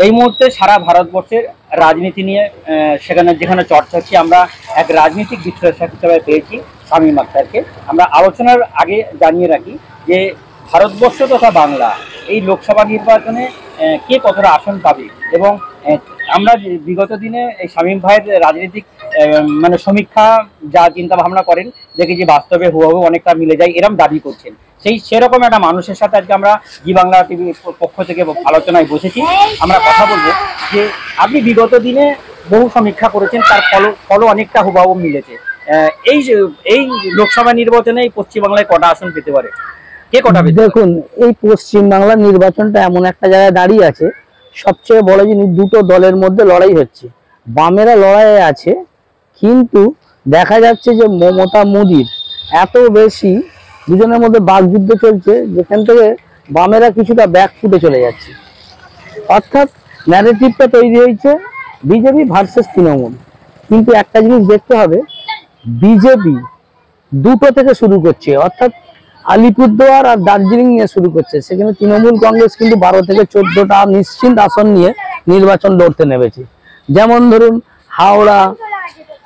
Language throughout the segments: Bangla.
এই মুহূর্তে সারা ভারতবর্ষের রাজনীতি নিয়ে সেখানে যেখানে চর্চা হচ্ছে, আমরা এক রাজনৈতিক বিশ্লেষক হিসেবে পেয়েছি শামীম আখতারকে। আমরা আলোচনার আগে জানিয়ে রাখি যে ভারতবর্ষ তথা বাংলা এই লোকসভা নির্বাচনে কে কতটা আসন পাবে, এবং আমরা বিগত দিনে এই শামীম ভাইয়ের রাজনৈতিক মানে সমীক্ষা যা চিন্তা ভাবনা করেন দেখি যে বাস্তবে হুবহু অনেকটা মিলে যায়, এরম দাবি করছেন। সেরকম একটা মানুষের সাথে আজকে আমরা জি বাংলা টিভির পক্ষ থেকে আলোচনায় বসেছি। আমরা কথা বলবো যে আপনি বিগত দিনে বহু সমীক্ষা করেছেন, তার ফলও অনেকটা হুবহু মিলেছে। এই লোকসভা নির্বাচনে এই পশ্চিমবাংলায় কটা আসন পেতে পারে, কে কটা পেতে? দেখুন, এই পশ্চিমবাংলার নির্বাচনটা এমন একটা জায়গায় দাঁড়িয়ে আছে, সবচেয়ে বড় জিনিস দুটো দলের মধ্যে লড়াই হচ্ছে। বামেরা লড়াইয়ে আছে, কিন্তু দেখা যাচ্ছে যে মমতা মোদির এত বেশি দুজনের মধ্যে বাকযুদ্ধ চলছে, যেখান থেকে বামেরা কিছুটা ব্যাক ফুটে চলে যাচ্ছে। অর্থাৎ ন্যারেটিভটা তৈরি হয়েছে বিজেপি ভার্সেস তৃণমূল। কিন্তু একটা জিনিস দেখতে হবে, বিজেপি দুটো থেকে শুরু করছে, অর্থাৎ আলিপুরদুয়ার আর দার্জিলিং নিয়ে শুরু করছে। সেখানে তৃণমূল কংগ্রেস কিন্তু 12 থেকে 14টা নিশ্চিন্ত আসন নিয়ে নির্বাচন লড়তে নেমেছে। যেমন ধরুন হাওড়া,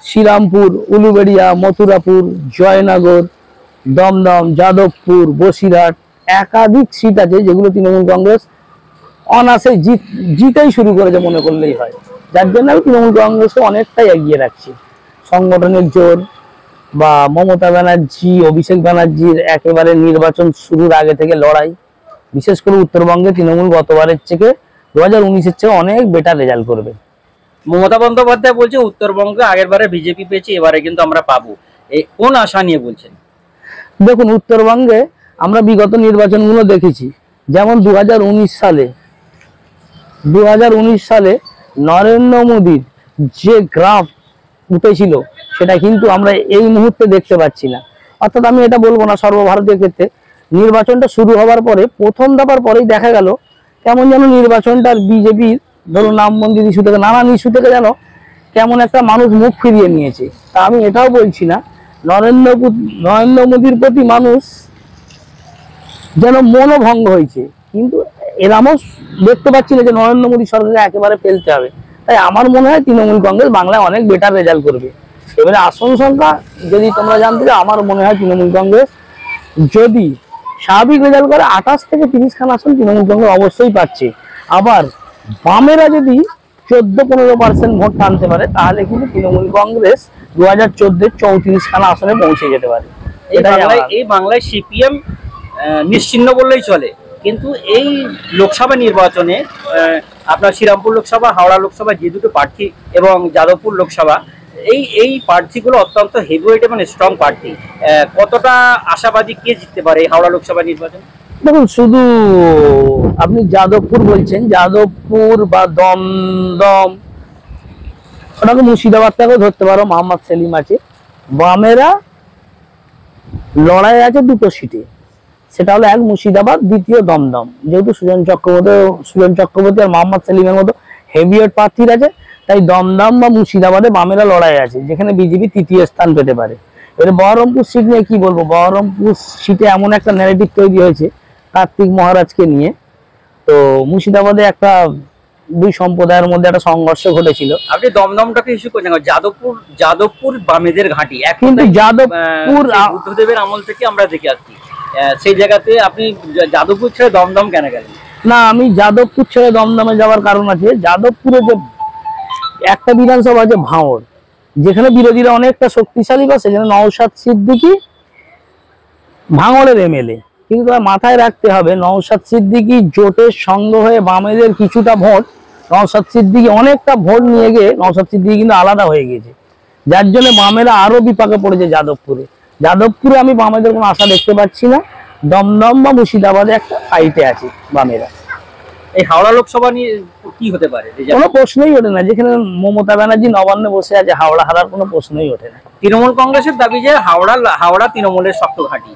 শ্রীরামপুর, উলুবেড়িয়া, মথুরাপুর, জয়নগর, দমদম, যাদবপুর, বসিরহাট, একাধিক সিট আছে যেগুলো তৃণমূল কংগ্রেস অনায়াসে জিতেই শুরু করেছে মনে করলেই হয়। যার জন্য আমি তৃণমূল কংগ্রেসকে অনেকটাই এগিয়ে রাখছি। সংগঠনের জোর বা মমতা ব্যানার্জি, অভিষেক ব্যানার্জির একেবারে নির্বাচন শুরুর আগে থেকে লড়াই, বিশেষ করে উত্তরবঙ্গে তৃণমূল গতবারের থেকে 2019-এর চেয়ে অনেক বেটার রেজাল্ট করবে। মমতা বন্দ্যোপাধ্যায় বলছে উত্তরবঙ্গে আগের বারে বিজেপি পেয়েছে, এবারে কিন্তু আমরা পাবো, কোন আশা নিয়ে বলছেন? দেখুন, উত্তরবঙ্গে আমরা বিগত নির্বাচনগুলো দেখেছি। যেমন 2019 সালে নরেন্দ্র মোদীর যে গ্রাফ উঠেছিল সেটা কিন্তু আমরা এই মুহূর্তে দেখতে পাচ্ছি না। অর্থাৎ আমি এটা বলবো না সর্বভারতীয় ক্ষেত্রে, নির্বাচনটা শুরু হওয়ার পরে প্রথম দফার পরেই দেখা গেল কেমন যেন নির্বাচনটার বিজেপির ধরুন রাম মন্দির ইস্যু থেকে নানান ইস্যু থেকে যেন কেমন একটা মানুষ মুখ ফিরিয়ে নিয়েছে। তা আমি এটাও বলছি না নরেন্দ্র মোদীর প্রতি মানুষ যেন মনোভঙ্গ হয়েছে, কিন্তু এরামও দেখতে পাচ্ছি না যে নরেন্দ্র মোদী সরকারকে একেবারে ফেলতে হবে। তাই আমার মনে হয় তৃণমূল কংগ্রেস বাংলায় অনেক বেটার রেজাল্ট করবে। এবারে আসন সংখ্যা যদি তোমরা জানতে চাও, আমার মনে হয় তৃণমূল কংগ্রেস যদি স্বাভাবিক রেজাল্ট করে 28 থেকে 30 খান আসন তৃণমূল কংগ্রেস অবশ্যই পাচ্ছে। আবার বামেরা যদি 14-15% ভোট টানতে পারে, তাহলে কিন্তু তৃণমূল কংগ্রেস 2014-এর 34 খান আসনে পৌঁছে যেতে পারে। এই বাংলায় সিপিএম নিশ্চিহ্ন বললেই চলে, কিন্তু এই লোকসভা নির্বাচনে আপনার শ্রীরামপুর লোকসভা, হাওড়া লোকসভা যে দুটো প্রার্থী এবং যাদবপুর লোকসভা, এই প্রার্থীগুলো অত্যন্ত হেভিওয়েট এবং স্ট্রং প্রার্থী। কতটা আশাবাদী কে জিততে পারে এই হাওড়া লোকসভা নির্বাচন? দেখুন, শুধু আপনি যাদবপুর বলছেন, যাদবপুর বা দমদম, ওটাকে মুর্শিদাবাদটাকেও ধরতে পারো, মোহাম্মদ সেলিম আছে। বামেরা লড়াই আছে দুটো সিটে, সেটা হলো এক মুর্শিদাবাদ, দ্বিতীয় দমদম। যেহেতু সুজন চক্রবর্তী আর মোহাম্মদ সেলিমের মতো হেভিওয়েট প্রার্থীর আছে, তাই দমদম বা মুর্শিদাবাদে বামেরা লড়াই আছে, যেখানে বিজেপি তৃতীয় স্থান পেতে পারে। এর বহরমপুর সিট নিয়ে কি বলবো, বহরমপুর সিটে এমন একটা ন্যারেটিভ তৈরি হয়েছে কার্তিক মহারাজকে নিয়ে। তো মুর্শিদাবাদে একটা দুই সম্প্রদায়ের মধ্যে একটা সংঘর্ষ ঘটেছিল। আপনি দমদমটাকে ইস্যু করছেন, যাদবপুর বামেদের ঘাঁটি, কিন্তু যাদবপুর বুদ্ধদেবের আমল থেকে আমরা দেখে আসছি। সেই জায়গাতে আপনি যাদবপুর ছেড়ে দমদম কেন গেলেন? না, আমি যাদবপুর ছেড়ে দমদমে যাওয়ার কারণ আছে, যাদবপুরে যে একটা বিধানসভা আছে ভাঙড়, যেখানে বিরোধীরা অনেকটা শক্তিশালী, বা সেখানে নওশাদ সিদ্দিকী ভাঙড়ের এমএলএ। কিন্তু তার মাথায় রাখতে হবে, নওশাদ সিদ্দিকী জোটের সঙ্গ হয়ে বামেদের কিছুটা ভোট, নওশাদ সিদ্দিকী অনেকটা ভোট নিয়ে গিয়ে নওশাদ সিদ্দিকী কিন্তু আলাদা হয়ে গেছে, যার জন্য বামেরা আরো বিপাকে পড়েছে যাদবপুরে আমি বামেদের কোনো আশা দেখতে পাচ্ছি না। দমদম বা মুর্শিদাবাদে একটা ফাইটে আছে বামেরা। এই হাওড়া লোকসভা নিয়ে কি হতে পারে? কোনো প্রশ্নই ওঠে না, যেখানে মমতা ব্যানার্জি নবান্নে বসে আছে, হাওড়া হারার কোনো প্রশ্নই ওঠে না। তৃণমূল কংগ্রেসের দাবি যে হাওড়া তৃণমূলের শক্ত ঘাঁটি।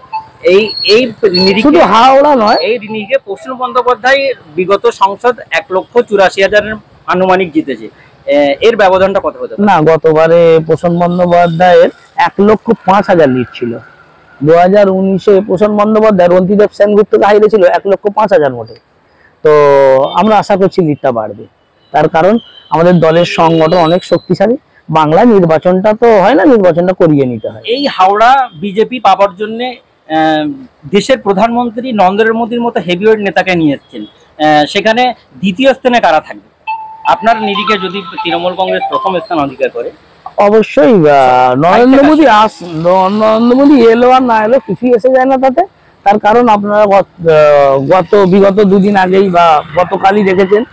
শুধু হাওড়া নয়, এই নিরিখে প্রসন্ন বন্দ্যোপাধ্যায় বিগত সংসদ 1,84,000 আনুমানিক জিতেছে। এর ব্যবধানটা কত হতে পারে? না, গতবারে প্রসন্ন বন্দ্যোপাধ্যায়ের 1,05,000 লিড ছিল। 2019-এ প্রসন্ন বন্দ্যোপাধ্যায় রন্তিদেব সেনগুপ্তকে হারিয়েছিল 1,05,000 ভোটে। তো আমরা আশা করছি লিডটা বাড়বে। তার কারণ আমাদের দলের সংগঠন অনেক শক্তিশালী। বাংলা নির্বাচনটা তো হয় না, নির্বাচনটা করিয়ে নিতে হয়। এই হাওড়া বিজেপি পাওয়ার জন্য দেশের প্রধানমন্ত্রী নরেন্দ্র মোদীর মতো হেভিওয়েট নেতাকে নিয়ে এসেছেন, সেখানে দ্বিতীয় স্থানে কারা থাকবে আপনার নিরিখে যদি তৃণমূল কংগ্রেস প্রথম স্থান অধিকার করে? অবশ্যই নরেন্দ্র মোদী এলো আর না এলো কিছুই এসে যায় না তাতে। তার কারণ আপনারা বিগত দুদিন আগেই বা গতকালই দেখেছেন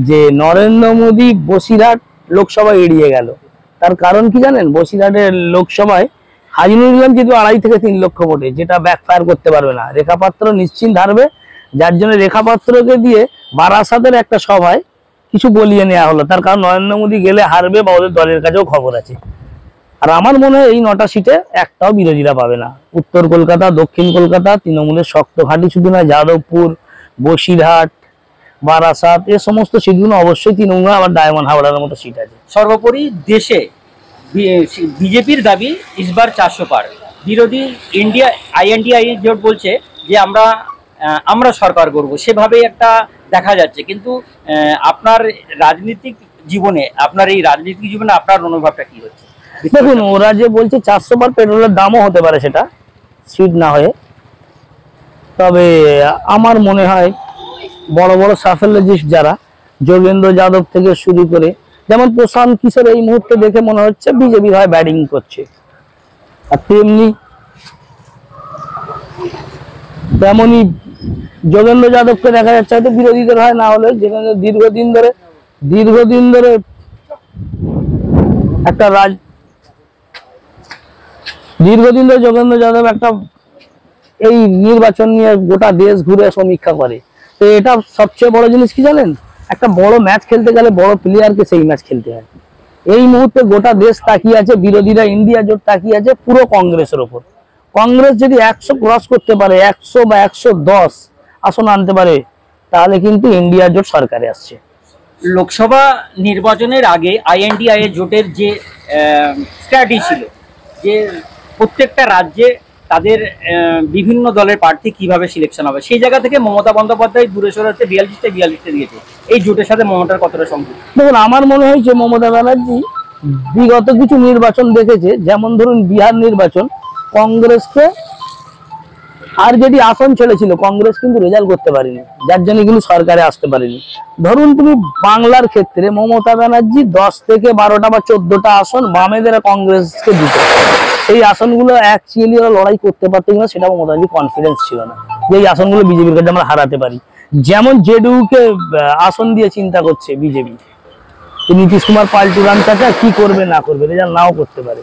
যে নরেন্দ্র মোদী বসিরহাট লোকসভা এড়িয়ে গেল। তার কারণ কি জানেন? বসিরহাটের লোকসভায় হাজিনুল ইসলাম যেহেতু 2.5 থেকে 3 লক্ষ ভোটে, যেটা ব্যাকফায়ার করতে পারবে না। রেখা পাত্র নিশ্চিন্ত হারবে, যার জন্য রেখা পাত্রকে দিয়ে বারাসাতের একটা সভায় কিছু বলিয়ে নেওয়া হলো। তার কারণ নরেন্দ্র মোদী গেলে হারবে বা ওদের দলের কাছেও খবর আছে। আর আমার মনে হয় এই 9টা সিটে একটাও বিরোধীরা পাবে না। উত্তর কলকাতা, দক্ষিণ কলকাতা তৃণমূলের শক্ত ঘাঁটি, শুধু নয় যাদবপুর, বসিরহাট, বারাসাত, এই সমস্ত সিটগুলো অবশ্যই তৃণমূল। আবার ডায়মন্ড হাওড়ার মতো সিট আছে। সর্বোপরি দেশে বিজেপির দাবি ইসবার 400 পার, বিরোধী আইএনডিআই জোট বলছে যে আমরা সরকার করব, সেভাবেই একটা দেখা যাচ্ছে। কিন্তু আপনার রাজনৈতিক জীবনে আপনার অনুভবটা কি হচ্ছে? দেখুন, ওরা যে বলছে 400 পার পেট্রোলের দামও হতে পারে, সেটা সিট না হয়ে। তবে আমার মনে হয় বড় বড় সাফল্যজিস্ট যারা, যোগেন্দ্র যাদব থেকে শুরু করে, যেমন প্রশান্ত কিশোর এই মুহূর্তে দেখে মনে হচ্ছে বিজেপির হয় ব্যাটিং করছে। আর তেমনি যোগেন্দ্র যাদবকে দেখা যাচ্ছে হয়তো বিরোধীদের হয়, না হলে যেখানে দীর্ঘদিন ধরে যোগেন্দ্র যাদব একটা এই নির্বাচন নিয়ে গোটা দেশ ঘুরে সমীক্ষা করে। তো এটা সবচেয়ে বড় জিনিস কি জানেন? একটা বড় ম্যাচ খেলতে গেলে বড় প্লেয়ারকে সেই ম্যাচ খেলতে হয়। এই মুহূর্তে গোটা দেশ তাকিয়ে আছে, বিরোধীরা ইন্ডিয়া জোট তাকিয়ে আছে পুরো কংগ্রেসের ওপর। কংগ্রেস যদি 100 ক্রস করতে পারে, 100 বা 110 আসন আনতে পারে, তাহলে কিন্তু ইন্ডিয়া জোট সরকারে আসছে। লোকসভা নির্বাচনের আগে আইএনডিআই জোটের যে স্ট্র্যাটেজি ছিল, যে প্রত্যেকটা রাজ্যে তাদের বিভিন্ন দলের প্রার্থী কিভাবে সিলেকশন হবে, সেই জায়গা থেকে মমতা বন্দ্যোপাধ্যায় দূরে সরাতে 42টা দিয়েছে। এই জোটের সাথে মমতার কতটা সম্পর্ক? দেখুন, আমার মনে হয় যে মমতা ব্যানার্জি বিগত কিছু নির্বাচন দেখেছে, যেমন ধরুন বিহার নির্বাচন, কংগ্রেসকে আরজেডি আসন ছেড়েছিল, কংগ্রেস কিন্তু রেজাল্ট করতে পারেনি, যার জন্য কিন্তু সরকারে আসতে পারেনি। ধরুন তুমি বাংলার ক্ষেত্রে মমতা ব্যানার্জি 10 থেকে 12টা বা 14টা আসন বামেদের কংগ্রেসকে দিত। সেই আসনগুলো অ্যাকচুয়ালি ওরা লড়াই করতে পারতো কিনা সেটা মমতা ব্যানার্জি কনফিডেন্স ছিল না যে এই আসনগুলো বিজেপির কাছে আমরা হারাতে পারি। যেমন জেডিইউকে আসন দিয়ে চিন্তা করছে বিজেপি, নীতিশ কুমার পাল্টু রাম চাচা কি করবে না করবে, রেজাল্ট নাও করতে পারে।